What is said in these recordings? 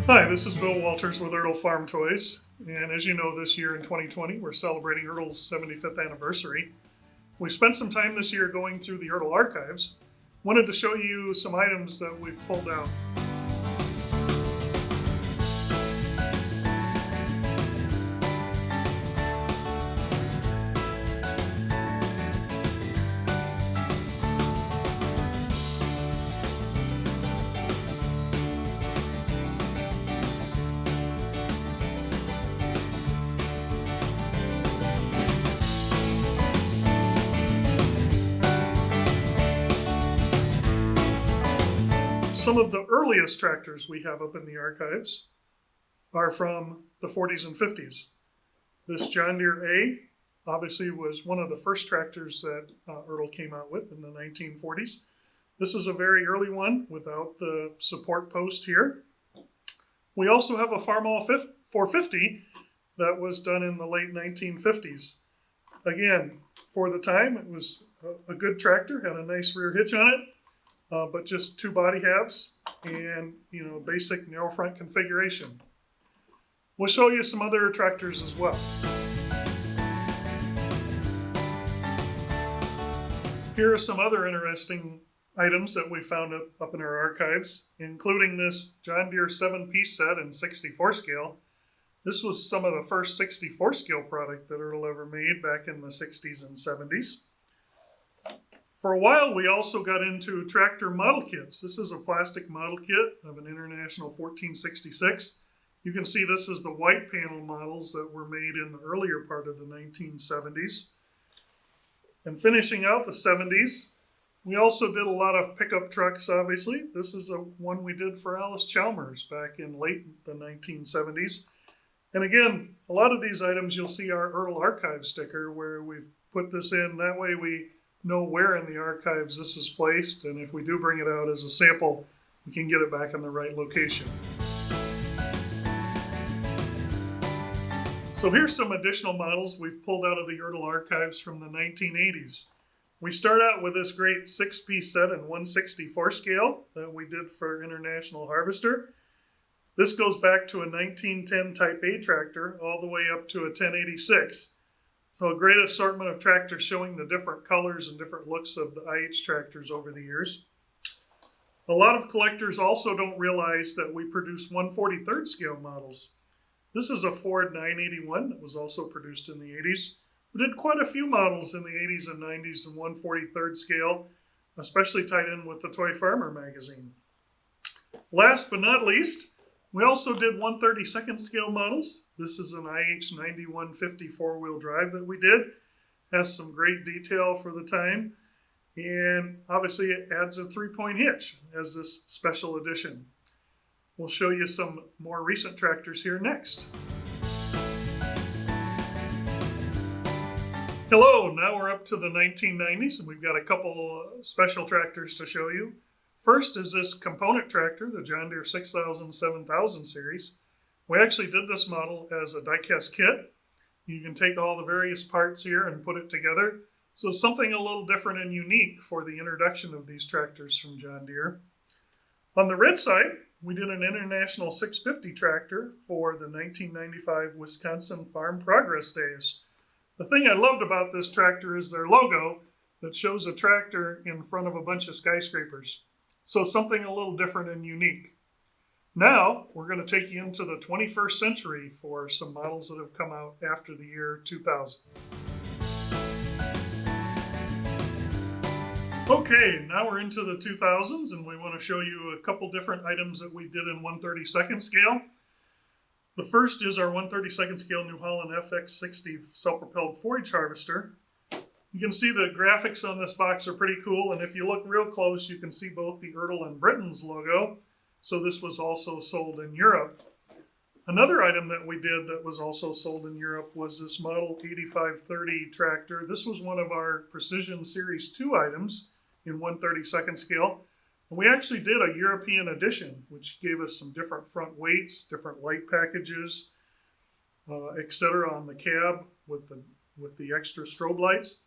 Hi, this is Bill Walters with ERTL Farm Toys, and as you know, this year in 2020, we're celebrating ERTL's 75th anniversary. We spent some time this year going through the ERTL archives. Wanted to show you some items that we've pulled out. Some of the earliest tractors we have up in the archives are from the 40s and 50s. This John Deere A obviously was one of the first tractors that ERTL came out with in the 1940s. This is a very early one without the support post here. We also have a Farmall 450 that was done in the late 1950s. Again, for the time, it was a good tractor, had a nice rear hitch on it. But just two body halves and basic narrow front configuration. We'll show you some other tractors as well. Here are some other interesting items that we found up in our archives, including this John Deere 7-piece set in 64 scale. This was some of the first 64 scale product that ERTL ever made back in the 60s and 70s. For a while, we also got into tractor model kits. This is a plastic model kit of an International 1466. You can see this is the white panel models that were made in the earlier part of the 1970s. And finishing out the 70s, we also did a lot of pickup trucks, obviously. This is one we did for Alice Chalmers back in late the 1970s. And again, a lot of these items you'll see our ERTL archive sticker where we've put this in. That way we know where in the archives this is placed, and if we do bring it out as a sample, we can get it back in the right location. So here's some additional models we've pulled out of the ERTL archives from the 1980s. We start out with this great 6-piece set in 1/64 scale that we did for International Harvester. This goes back to a 1910 Type A tractor all the way up to a 1086. So a great assortment of tractors showing the different colors and different looks of the IH tractors over the years. A lot of collectors also don't realize that we produce 1/43 scale models. This is a Ford 981 that was also produced in the 80s. We did quite a few models in the 80s and 90s in 1/43 scale, especially tied in with the Toy Farmer magazine. Last but not least, we also did 1/32 scale models. This is an IH 9150 four-wheel drive that we did. Has some great detail for the time. And obviously it adds a 3-point hitch as this special edition. We'll show you some more recent tractors here next. Hello, now we're up to the 1990s and we've got a couple special tractors to show you. First is this component tractor, the John Deere 6000 7000 series. We actually did this model as a die-cast kit. You can take all the various parts here and put it together. So something a little different and unique for the introduction of these tractors from John Deere. On the red side, we did an International 650 tractor for the 1995 Wisconsin Farm Progress Days. The thing I loved about this tractor is their logo that shows a tractor in front of a bunch of skyscrapers. So something a little different and unique. Now, we're going to take you into the 21st century for some models that have come out after the year 2000. Okay, now we're into the 2000s and we want to show you a couple different items that we did in 1/32 scale. The first is our 1/32 scale New Holland FX60 self-propelled forage harvester. You can see the graphics on this box are pretty cool, and if you look real close, you can see both the ERTL and Britain's logo. So this was also sold in Europe. Another item that we did that was also sold in Europe was this Model 8530 tractor. This was one of our Precision Series 2 items in 1/32 scale. And we actually did a European edition, which gave us some different front weights, different light packages, etc. on the cab with the extra strobe lights.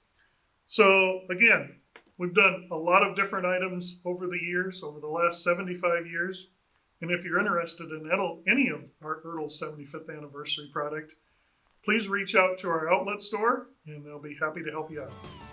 So again, we've done a lot of different items over the years, over the last 75 years. And if you're interested in any of our ERTL 75th anniversary product, please reach out to our outlet store and they'll be happy to help you out.